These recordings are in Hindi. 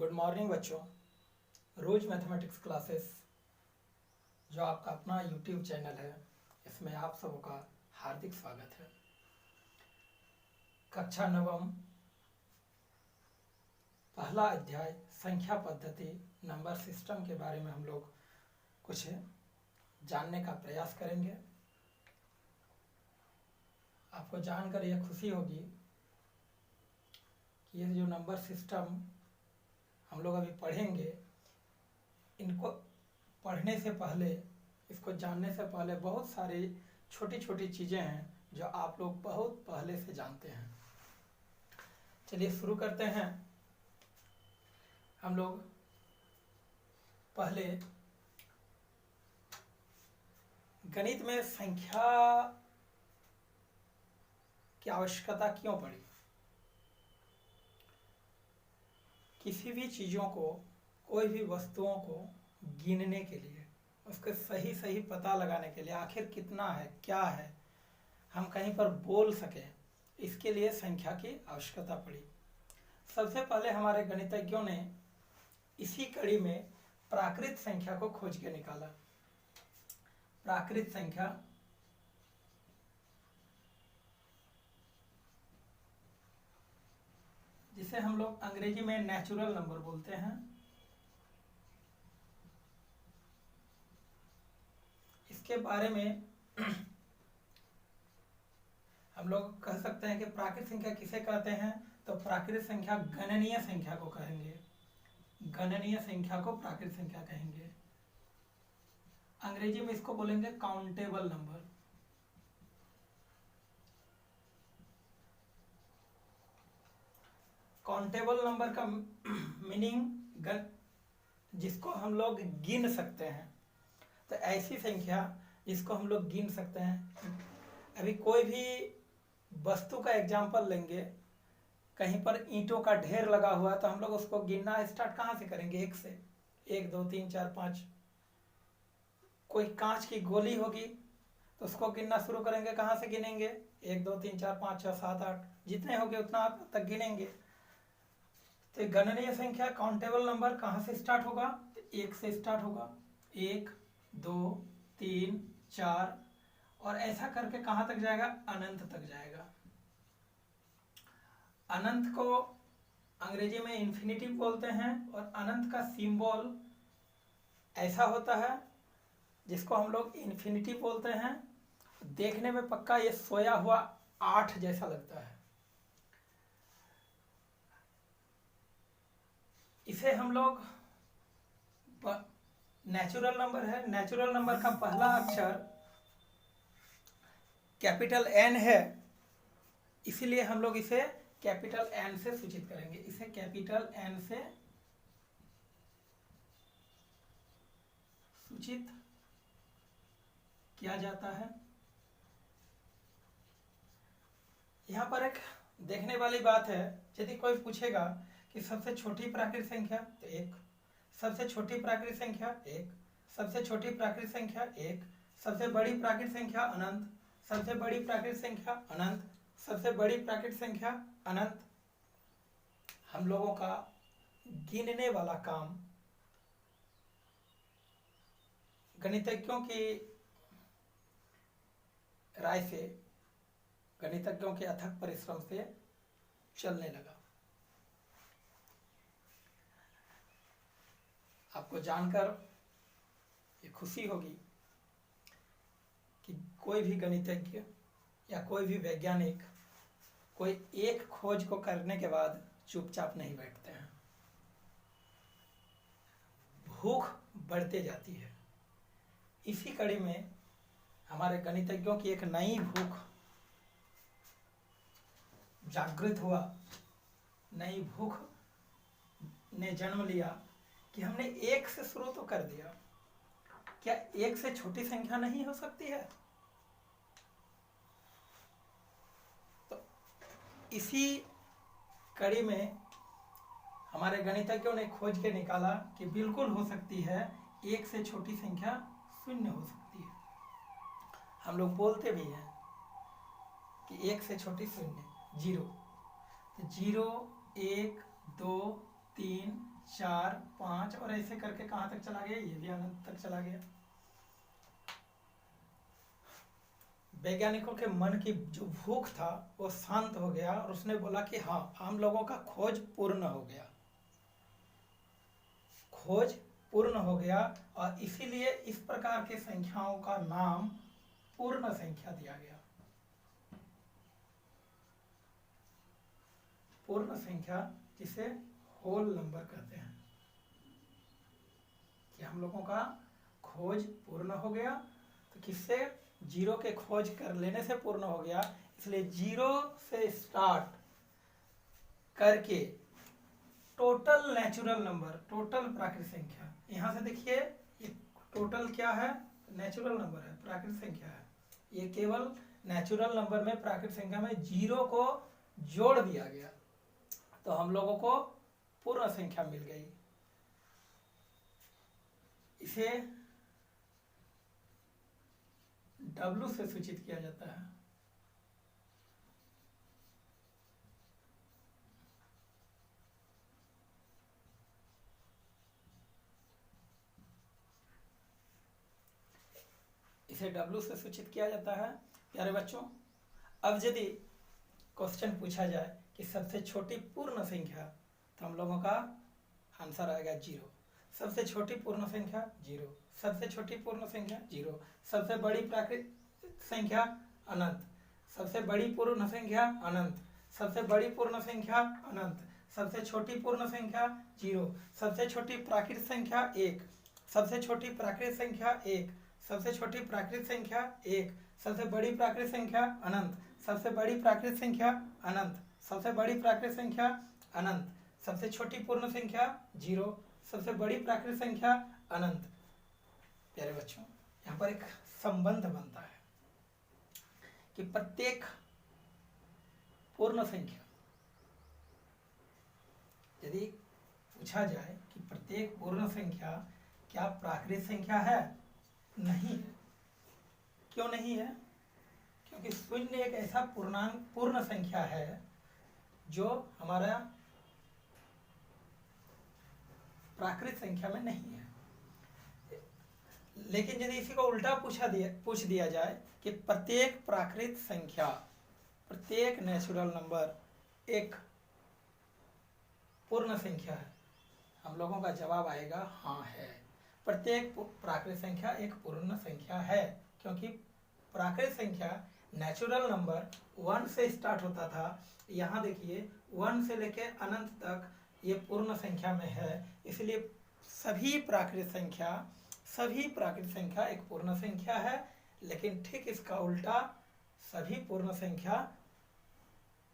गुड मॉर्निंग बच्चों। रोज मैथमेटिक्स क्लासेस जो आपका अपना यूट्यूब चैनल है, इसमें आप सबों का हार्दिक स्वागत है। कक्षा नवम पहला अध्याय संख्या पद्धति नंबर सिस्टम के बारे में हम लोग कुछ जानने का प्रयास करेंगे। आपको जानकर यह खुशी होगी कि ये जो नंबर सिस्टम हम लोग अभी पढ़ेंगे, इनको पढ़ने से पहले, इसको जानने से पहले बहुत सारी छोटी छोटी चीज़ें हैं जो आप लोग बहुत पहले से जानते हैं। चलिए शुरू करते हैं। हम लोग पहले गणित में संख्या की आवश्यकता क्यों पड़ी। किसी भी चीज़ों को, कोई भी वस्तुओं को गिनने के लिए, उसके सही सही पता लगाने के लिए, आखिर कितना है, क्या है, हम कहीं पर बोल सकें, इसके लिए संख्या की आवश्यकता पड़ी। सबसे पहले हमारे गणितज्ञों ने इसी कड़ी में प्राकृत संख्या को खोज के निकाला। प्राकृत संख्या जिसे हम लोग अंग्रेजी में नेचुरल नंबर बोलते हैं, इसके बारे में हम लोग कह सकते हैं कि प्राकृत संख्या किसे कहते हैं। तो प्राकृत संख्या गणनीय संख्या को कहेंगे, गणनीय संख्या को प्राकृत संख्या कहेंगे। अंग्रेजी में इसको बोलेंगे काउंटेबल नंबर। काउंटेबल नंबर का मीनिंग जिसको हम लोग गिन सकते हैं। तो ऐसी संख्या जिसको हम लोग गिन सकते हैं। अभी कोई भी वस्तु का एग्जाम्पल लेंगे, कहीं पर ईंटों का ढेर लगा हुआ है तो हम लोग उसको गिनना स्टार्ट कहाँ से करेंगे? एक से। 1 2 3 4 5। कोई कांच की गोली होगी तो उसको गिनना शुरू करेंगे, कहाँ से गिनेंगे? 1 2 3 4 5 6 7 8, जितने होंगे उतना आप तक गिनेंगे। तो गणनीय संख्या काउंटेबल नंबर कहाँ से स्टार्ट होगा? 1 से स्टार्ट होगा। 1 2 3 4 और ऐसा करके कहाँ तक जाएगा? अनंत तक जाएगा। अनंत को अंग्रेजी में इन्फिनिटी बोलते हैं और अनंत का सिंबल ऐसा होता है जिसको हम लोग इन्फिनिटी बोलते हैं। देखने में पक्का ये सोया हुआ 8 जैसा लगता है। इसे हम लोग नेचुरल नंबर है। नेचुरल नंबर का पहला अक्षर कैपिटल एन है, इसीलिए हम लोग इसे कैपिटल एन से सूचित करेंगे। इसे कैपिटल एन से सूचित किया जाता है। यहाँ पर एक देखने वाली बात है, यदि कोई पूछेगा कि सबसे छोटी प्राकृत संख्या, तो 1। सबसे छोटी प्राकृत संख्या 1। सबसे छोटी प्राकृत संख्या 1। सबसे बड़ी प्राकृत संख्या अनंत। सबसे बड़ी प्राकृत संख्या अनंत। सबसे बड़ी प्राकृत संख्या अनंत। हम लोगों का गिनने वाला काम गणितज्ञों की राय से, गणितज्ञों के अथक परिश्रम से चलने लगा। आपको जानकर ये खुशी होगी कि कोई भी गणितज्ञ या कोई भी वैज्ञानिक कोई एक खोज को करने के बाद चुपचाप नहीं बैठते हैं। भूख बढ़ते जाती है। इसी कड़ी में हमारे गणितज्ञों की एक नई भूख जागृत हुआ। नई भूख ने जन्म लिया कि हमने 1 से शुरू तो कर दिया, क्या 1 से छोटी संख्या नहीं हो सकती है? तो इसी कड़ी में हमारे गणितज्ञों ने खोज के निकाला कि बिल्कुल हो सकती है। 1 से छोटी संख्या 0 हो सकती है। हम लोग बोलते भी हैं कि 1 से छोटी 0, 0। तो 0 1 2 3 4, 5 और ऐसे करके कहाँ तक चला गया, ये भी अनंत तक चला गया। वैज्ञानिकों के मन की जो भूख था वो शांत हो गया और उसने बोला कि हाँ, हम लोगों का खोज पूर्ण हो गया, खोज पूर्ण हो गया। और इसीलिए इस प्रकार के संख्याओं का नाम पूर्ण संख्या दिया गया। पूर्ण संख्या जिसे होल नंबर कहते हैं, कि हम लोगों का खोज पूर्ण हो गया। तो किससे, जीरो के खोज कर लेने से पूर्ण हो गया। इसलिए जीरो से स्टार्ट करके टोटल नेचुरल नंबर, टोटल प्राकृतिक संख्या, यहां से देखिए ये टोटल क्या है, नेचुरल नंबर है, प्राकृतिक संख्या है। ये केवल नेचुरल नंबर में, प्राकृतिक संख्या में जीरो को जोड़ दिया गया तो हम लोगों को पूर्ण संख्या मिल गई। इसे W से सूचित किया जाता है। इसे W से सूचित किया जाता है। प्यारे बच्चों, अब यदि क्वेश्चन पूछा जाए कि सबसे छोटी पूर्ण संख्या, तो हम लोगों का आंसर आएगा 0। सबसे छोटी पूर्ण संख्या 0, सबसे छोटी पूर्ण संख्या 0, सबसे बड़ी प्राकृतिक संख्या अनंत, सबसे बड़ी पूर्ण संख्या अनंत, सबसे बड़ी पूर्ण संख्या अनंत, सबसे छोटी पूर्ण संख्या 0, सबसे छोटी प्राकृतिक संख्या 1, सबसे छोटी प्राकृतिक संख्या 1, सबसे छोटी प्राकृतिक संख्या 1, सबसे बड़ी प्राकृतिक संख्या अनंत, सबसे बड़ी प्राकृतिक संख्या अनंत, सबसे बड़ी प्राकृतिक संख्या अनंत, सबसे छोटी पूर्ण संख्या 0, सबसे बड़ी प्राकृतिक संख्या अनंत। प्यारे बच्चों, यहाँ पर एक संबंध बनता है कि प्रत्येक पूर्ण संख्या, यदि पूछा जाए कि प्रत्येक पूर्ण संख्या क्या प्राकृतिक संख्या है, नहीं है। क्यों नहीं है? क्योंकि शून्य एक ऐसा पूर्णांक पूर्ण संख्या है जो हमारा प्राकृतिक संख्या में नहीं है। लेकिन यदि इसी को उल्टा पूछ दिया जाए कि प्रत्येक प्राकृतिक संख्या, प्रत्येक नेचुरल नंबर एक पूर्ण संख्या है, हम लोगों का जवाब आएगा हाँ है। प्रत्येक प्राकृतिक संख्या एक पूर्ण संख्या है, क्योंकि प्राकृतिक संख्या नेचुरल नंबर 1 से स्टार्ट होता था। यहाँ देखिए 1 से लेकर अनंत तक ये पूर्ण संख्या में है। इसलिए सभी प्राकृतिक संख्या एक पूर्ण संख्या है। लेकिन ठीक इसका उल्टा, सभी पूर्ण संख्या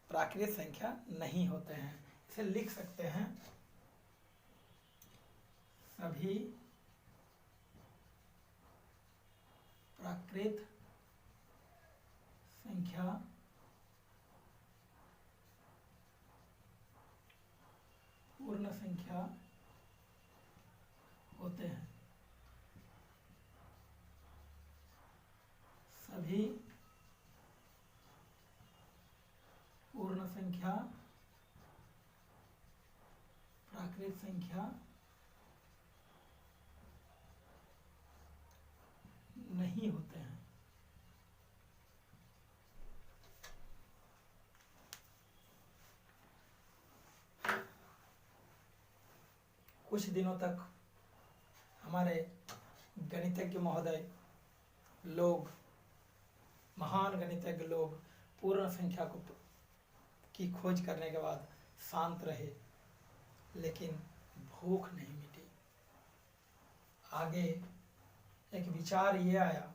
प्राकृतिक संख्या नहीं होते हैं। इसे लिख सकते हैं, सभी प्राकृतिक संख्या पूर्ण संख्या होते हैं। सभी पूर्ण संख्या प्राकृतिक संख्या नहीं होते हैं। कुछ दिनों तक हमारे गणितज्ञ महोदय लोग, महान गणितज्ञ लोग पूर्ण संख्या की खोज करने के बाद शांत रहे, लेकिन भूख नहीं मिटी। आगे एक विचार ये आया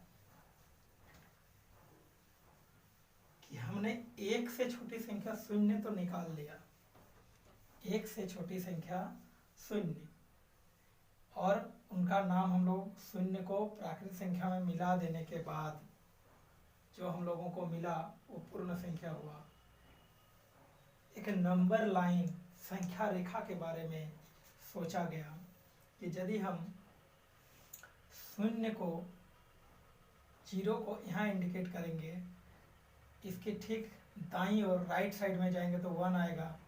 कि हमने एक से छोटी संख्या शून्य तो निकाल लिया, एक से छोटी संख्या शून्य, और उनका नाम हम लोग शून्य को प्राकृतिक संख्या में मिला देने के बाद जो हम लोगों को मिला वो पूर्ण संख्या हुआ। एक नंबर लाइन, संख्या रेखा के बारे में सोचा गया कि यदि हम शून्य को, जीरो को यहाँ इंडिकेट करेंगे, इसके ठीक दाईं और राइट साइड में जाएंगे तो 1 आएगा,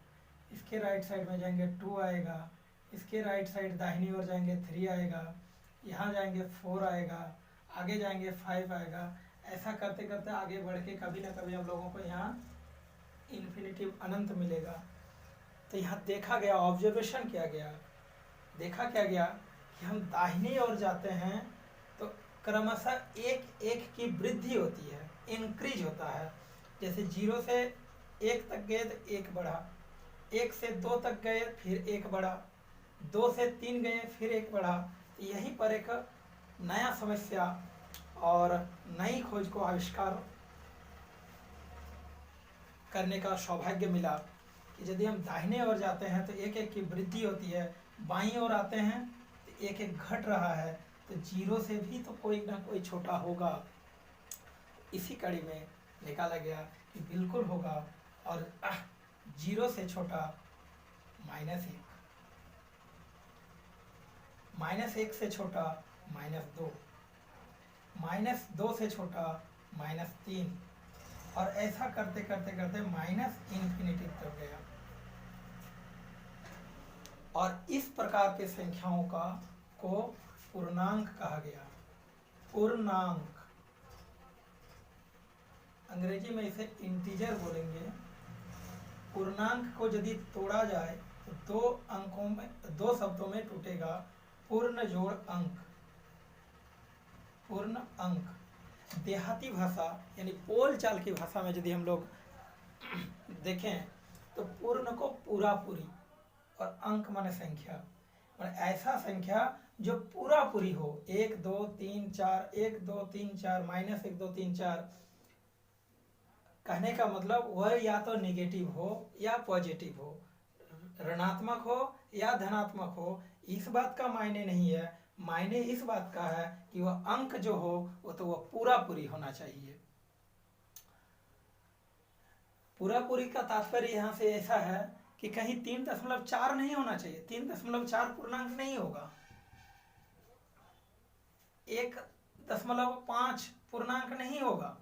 इसके राइट साइड में जाएंगे 2 आएगा, इसके राइट साइड दाहिनी ओर जाएंगे 3 आएगा, यहाँ जाएंगे 4 आएगा, आगे जाएंगे 5 आएगा। ऐसा करते करते आगे बढ़ के कभी ना कभी हम लोगों को यहाँ इन्फिनिटिव अनंत मिलेगा। तो यहाँ देखा गया, ऑब्जर्वेशन किया गया, देखा क्या गया कि हम दाहिनी ओर जाते हैं तो क्रमशः एक एक की वृद्धि होती है, इंक्रीज होता है। जैसे 0 से 1 तक गए तो 1 बढ़ा, 1 से 2 तक गए फिर 1 बढ़ा, 2 से 3 गए फिर 1 बढ़ा। तो यहीं पर एक नया समस्या और नई खोज को आविष्कार करने का सौभाग्य मिला कि यदि हम दाहिने ओर जाते हैं तो एक एक की वृद्धि होती है, बाईं ओर आते हैं तो एक एक घट रहा है, तो 0 से भी तो कोई ना कोई छोटा होगा। इसी कड़ी में निकाला गया कि बिल्कुल होगा, और 0 से छोटा -1, -1 से छोटा -2, -2 से छोटा -3, और ऐसा करते करते करते ∞ तक गया। और इस प्रकार के संख्याओं को पूर्णांक कहा गया। पूर्णांक, अंग्रेजी में इसे इंटीजर बोलेंगे। पूर्णांक को यदि तोड़ा जाए तो 2 शब्दों में टूटेगा, पूर्ण जोड़ अंक। पूर्ण अंक देहाती भाषा यानी बोलचाल की भाषा में यदि हम लोग देखें तो पूर्ण को पूरा पूरी और अंक माने संख्या, और ऐसा संख्या जो पूरा पूरी हो, 1 2 3 4, 1 2 3 4, -1 2 3 4। कहने का मतलब वह या तो नेगेटिव हो या पॉजिटिव हो, ऋणात्मक हो या धनात्मक हो, इस बात का मायने नहीं है। मायने इस बात का है कि वह अंक जो हो वो तो वह पूरा पूरी होना चाहिए। पूरा पूरी का तात्पर्य यहाँ से ऐसा है कि कहीं 3.4 नहीं होना चाहिए। 3.4 पूर्णांक नहीं होगा। 1.5 पूर्णांक नहीं होगा।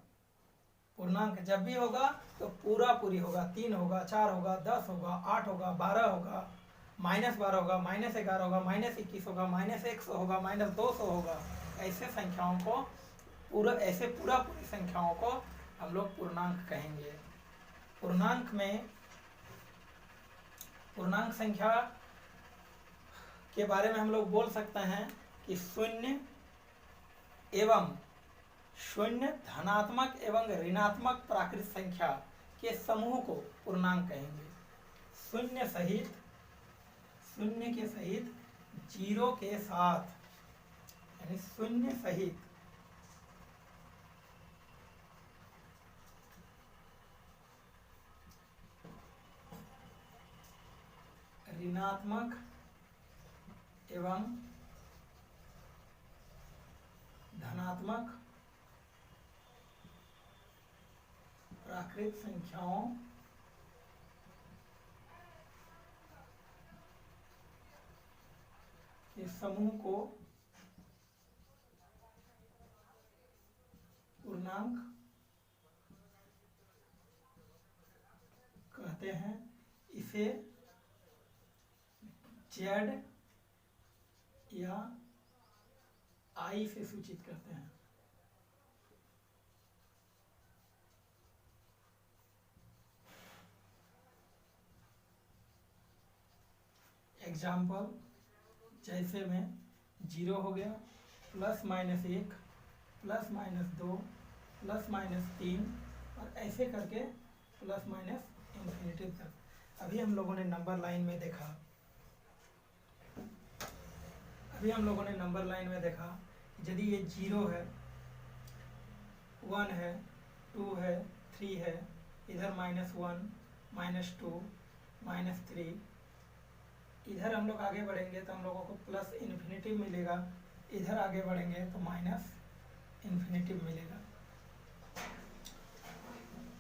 पूर्णांक जब भी होगा तो पूरा पूरी होगा। 3 होगा, 4 होगा, 10 होगा, 8 होगा, 12 होगा, -12 होगा, -11 होगा, -21 होगा, -100 होगा, -200 होगा। ऐसे संख्याओं को पूरा पूरी संख्याओं को हम लोग पूर्णांक कहेंगे। पूर्णांक में पूर्णांक संख्या के बारे में हम लोग बोल सकते हैं कि शून्य धनात्मक एवं ऋणात्मक प्राकृत संख्या के समूह को पूर्णांक कहेंगे। शून्य के सहित 0 के साथ, यानी शून्य सहित ऋणात्मक एवं धनात्मक प्राकृत संख्याओं के समूह को पूर्णांक कहते हैं। इसे Z या I से सूचित करते हैं। एग्जाम्पल जैसे में 0 हो गया, +-1, +-2, +-3, और ऐसे करके ±∞ तक। अभी हम लोगों ने नंबर लाइन में देखा यदि ये 0 है, 1 है, 2 है, 3 है, इधर -1, -2, -3, इधर हम लोग आगे बढ़ेंगे तो हम लोगों को +∞ मिलेगा, इधर आगे बढ़ेंगे तो -∞ मिलेगा।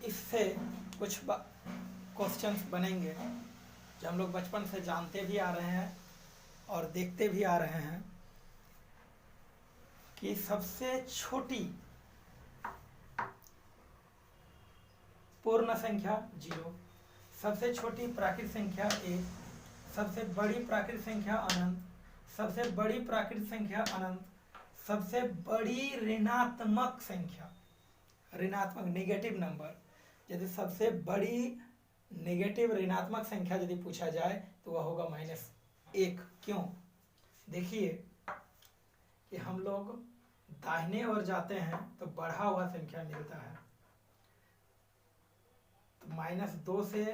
इससे कुछ क्वेश्चंस बनेंगे जो हम लोग बचपन से जानते भी आ रहे हैं और देखते भी आ रहे हैं कि सबसे छोटी पूर्ण संख्या 0, सबसे छोटी प्राकृत संख्या 1, सबसे बड़ी प्राकृतिक संख्या अनंत, सबसे बड़ी प्राकृतिक संख्या अनंत, सबसे बड़ी ऋणात्मक संख्या, ऋणात्मक नेगेटिव नंबर, यदि सबसे बड़ी नेगेटिव ऋणात्मक संख्या यदि पूछा जाए तो वह होगा -1। क्यों? देखिए कि हम लोग दाहिने ओर जाते हैं तो बढ़ा हुआ संख्या मिलता है, तो -2 से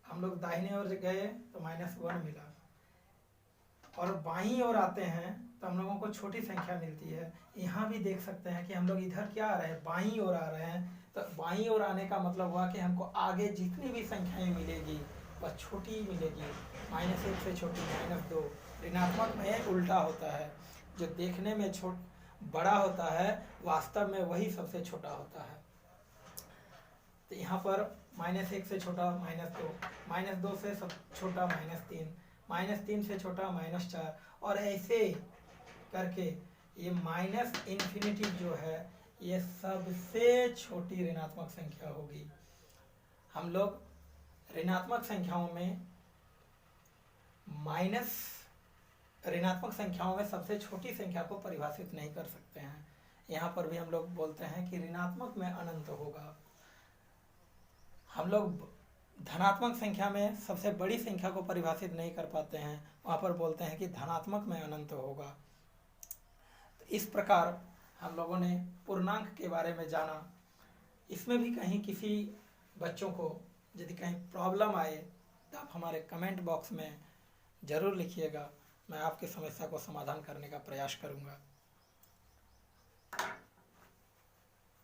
हम लोग दाहिने ओर गए तो -1 मिला, और बाईं ओर आते हैं तो हम लोगों को छोटी संख्या मिलती है। यहाँ भी देख सकते हैं कि हम लोग इधर क्या आ रहे हैं, बाईं ओर आ रहे हैं, तो बाईं ओर आने का मतलब हुआ कि हमको आगे जितनी भी संख्याएं मिलेगी वह छोटी ही मिलेगी, -1 से छोटी, -2। ऋणात्मक में उल्टा होता है, जो देखने में बड़ा होता है वास्तव में वही सबसे छोटा होता है। तो यहाँ पर -1 से छोटा -2, -2 से सब छोटा -3, -3 से छोटा -4, और ऐसे करके ये ∞ जो है ये सबसे छोटी ऋणात्मक संख्या होगी। हम लोग ऋणात्मक संख्याओं में ऋणात्मक संख्याओं में सबसे छोटी संख्या को परिभाषित नहीं कर सकते हैं। यहाँ पर भी हम लोग बोलते हैं कि ऋणात्मक में अनंत होगा। हम लोग धनात्मक संख्या में सबसे बड़ी संख्या को परिभाषित नहीं कर पाते हैं, वहाँ पर बोलते हैं कि धनात्मक में अनंत होगा। तो इस प्रकार हम लोगों ने पूर्णांक के बारे में जाना। इसमें भी कहीं किसी बच्चों को यदि कहीं प्रॉब्लम आए तो आप हमारे कमेंट बॉक्स में ज़रूर लिखिएगा, मैं आपकी समस्या को समाधान करने का प्रयास करूँगा।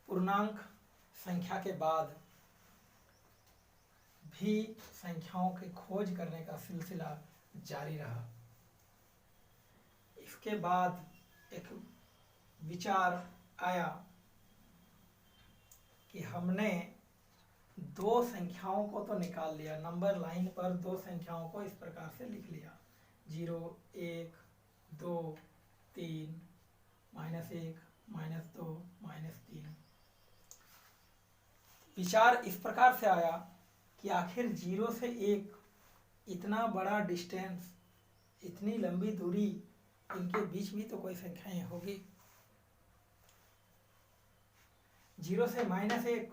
पूर्णांक संख्या के बाद भी संख्याओं की खोज करने का सिलसिला जारी रहा। इसके बाद एक विचार आया कि हमने दो संख्याओं को तो निकाल लिया, नंबर लाइन पर दो संख्याओं को इस प्रकार से लिख लिया, 0, 1, 2, 3, -1, -2, -3। विचार इस प्रकार से आया कि आखिर 0 से 1 इतना बड़ा डिस्टेंस, इतनी लंबी दूरी, इनके बीच भी तो कोई संख्याएं होगी। 0 से -1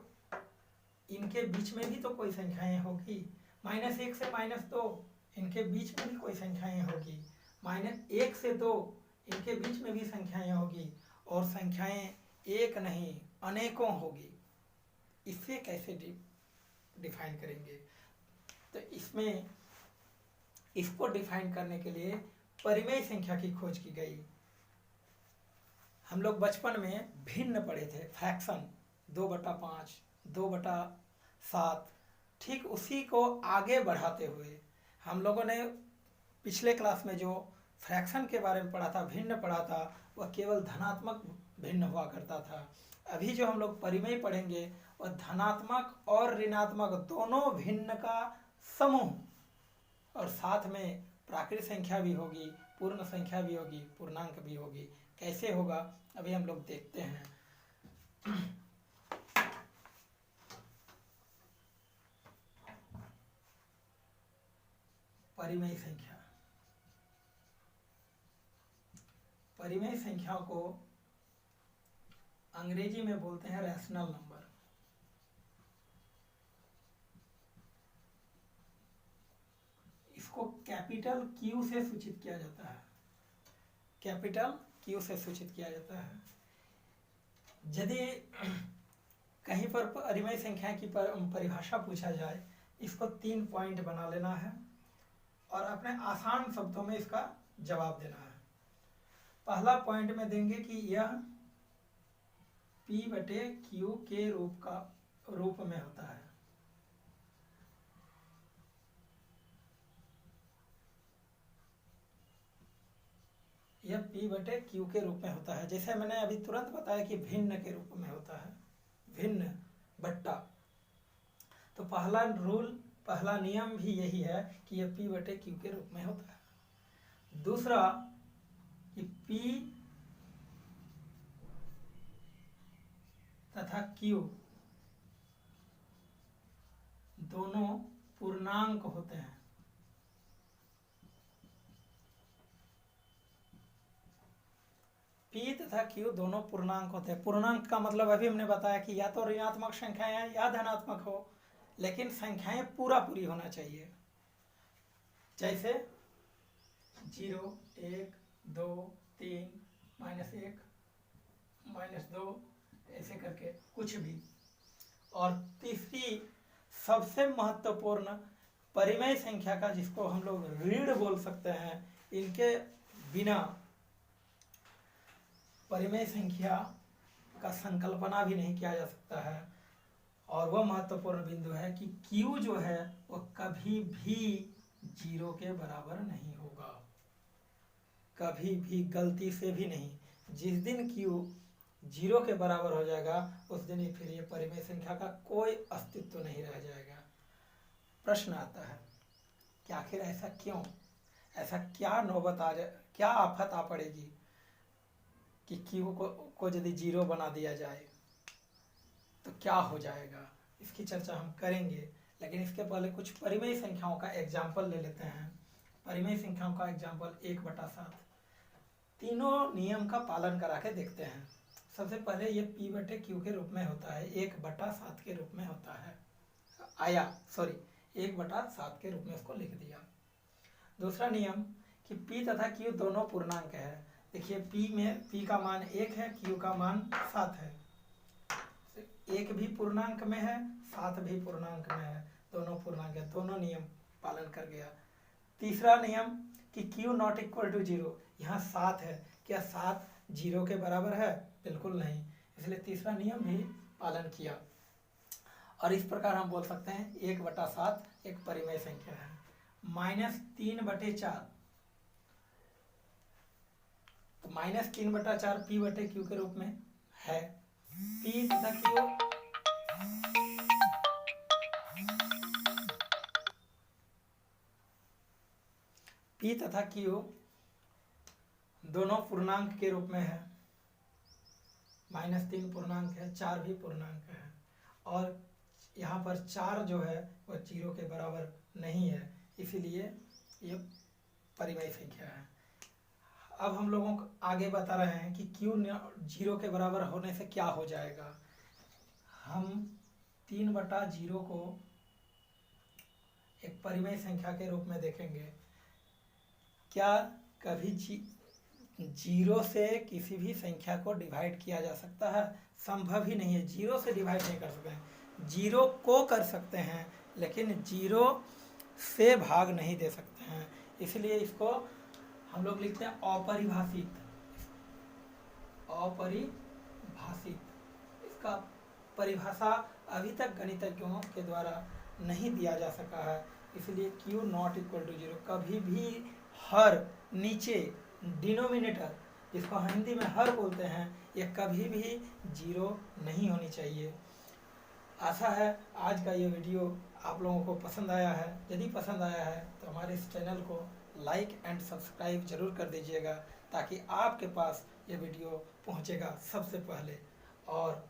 इनके बीच में भी तो कोई संख्याएं होगी। -1 से -2 इनके बीच में भी कोई संख्याएं होगी। -1 से 2 इनके बीच में भी संख्याएं होगी, और संख्याएं एक नहीं अनेकों होगी। इससे कैसे डिफाइन करेंगे? तो इसमें इसको डिफाइन करने के लिए परिमेय संख्या की खोज की गई। हम लोग बचपन में भिन्न पढ़े थे, फ्रैक्शन, 2/5, 2/7। ठीक उसी को आगे बढ़ाते हुए हम लोगों ने पिछले क्लास में जो फ्रैक्शन के बारे में पढ़ा था, भिन्न पढ़ा था, वह केवल धनात्मक भिन्न हुआ करता था। अभी जो हम लोग परिमेय पढ़ेंगे वह धनात्मक और ऋणात्मक दोनों भिन्न का समूह, और साथ में प्राकृतिक संख्या भी होगी, पूर्ण संख्या भी होगी, पूर्णांक भी होगी। कैसे होगा अभी हम लोग देखते हैं। परिमेय संख्या, परिमेय संख्या को अंग्रेजी में बोलते हैं रैशनल नंबर। इसको कैपिटल Q से सूचित किया जाता है, कैपिटल Q से सूचित किया जाता है। यदि कहीं पर परिमेय संख्या की परिभाषा पूछा जाए, इसको 3 पॉइंट बना लेना है और अपने आसान शब्दों में इसका जवाब देना है। पहला पॉइंट में देंगे कि यह P/Q के रूप में होता है। यह P/Q के रूप में होता है। जैसे मैंने अभी तुरंत बताया कि भिन्न के रूप में होता है, भिन्न बट्टा। तो पहला रूल, पहला नियम भी यही है कि यह P/Q के रूप में होता है। दूसरा कि P तथा Q दोनों पूर्णांक होते हैं। P तथा Q दोनों पूर्णांक होते हैं। पूर्णांक का मतलब अभी हमने बताया कि या तो ऋणात्मक संख्याएं हैं या धनात्मक हो, लेकिन संख्याएं पूरा पूरी होना चाहिए। जैसे 0, 1, 2, 3, -1, -2 ऐसे करके कुछ भी। और तीसरी सबसे महत्वपूर्ण परिमेय संख्या का, जिसको हम लोग ऋण बोल सकते हैं, इनके बिना परिमेय संख्या का संकल्पना भी नहीं किया जा सकता है। और वह महत्वपूर्ण बिंदु है कि Q जो है वो कभी भी 0 के बराबर नहीं होगा, कभी भी, गलती से भी नहीं। जिस दिन Q 0 के बराबर हो जाएगा उस दिन फिर ये परिमेय संख्या का कोई अस्तित्व नहीं रह जाएगा। प्रश्न आता है कि आखिर ऐसा क्यों, ऐसा क्या नौबत आ जाए, क्या आफत आ पड़ेगी कि Q को यदि 0 बना दिया जाए तो क्या हो जाएगा। इसकी चर्चा हम करेंगे, लेकिन इसके पहले कुछ परिमेय संख्याओं का एग्जाम्पल ले लेते हैं। परिमेय संख्याओं का एग्जाम्पल 1/7। तीनों नियम का पालन करा के देखते हैं। सबसे पहले ये P/Q के रूप में होता है, 1/7 के रूप में होता है, 1/7 के रूप में इसको लिख दिया। दूसरा नियम कि P तथा Q दोनों पूर्णांक है। देखिए P का मान 1 है, Q का मान 7 है। 1 भी पूर्णांक में है, 7 भी पूर्णांक में है, दोनों पूर्णांक है, दोनों नियम पालन कर गया। तीसरा नियम कि Q ≠ 0, यहाँ 7 है, क्या 7 0 के बराबर है? बिल्कुल नहीं, इसलिए तीसरा नियम भी पालन किया। और इस प्रकार हम बोल सकते हैं 1/7 एक परिमेय संख्या है। -3/4, तो -3/4 P/Q के रूप में है। P तथा Q दोनों पूर्णांक के रूप में है। -3 पूर्णांक है, 4 भी पूर्णांक है, और यहाँ पर 4 जो है वह 0 के बराबर नहीं है, इसीलिए ये परिमेय संख्या है। अब हम लोगों को आगे बता रहे हैं कि Q 0 के बराबर होने से क्या हो जाएगा। हम 3/0 को एक परिमेय संख्या के रूप में देखेंगे। क्या कभी 0 से किसी भी संख्या को डिवाइड किया जा सकता है? संभव ही नहीं है, 0 से डिवाइड नहीं कर सकते हैं। 0 को कर सकते हैं, लेकिन 0 से भाग नहीं दे सकते हैं, इसलिए इसको हम लोग लिखते हैं अपरिभाषित। इसका परिभाषा अभी तक गणितज्ञों के द्वारा नहीं दिया जा सका है, इसलिए Q ≠ 0 कभी भी हर, नीचे डिनोमिनेटर जिसको हिंदी में हर बोलते हैं, ये कभी भी 0 नहीं होनी चाहिए। आशा है आज का ये वीडियो आप लोगों को पसंद आया है। यदि पसंद आया है तो हमारे इस चैनल को लाइक एंड सब्सक्राइब जरूर कर दीजिएगा, ताकि आपके पास ये वीडियो पहुंचेगा सबसे पहले। और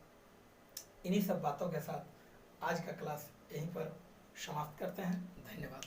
इन्हीं सब बातों के साथ आज का क्लास यहीं पर समाप्त करते हैं। धन्यवाद।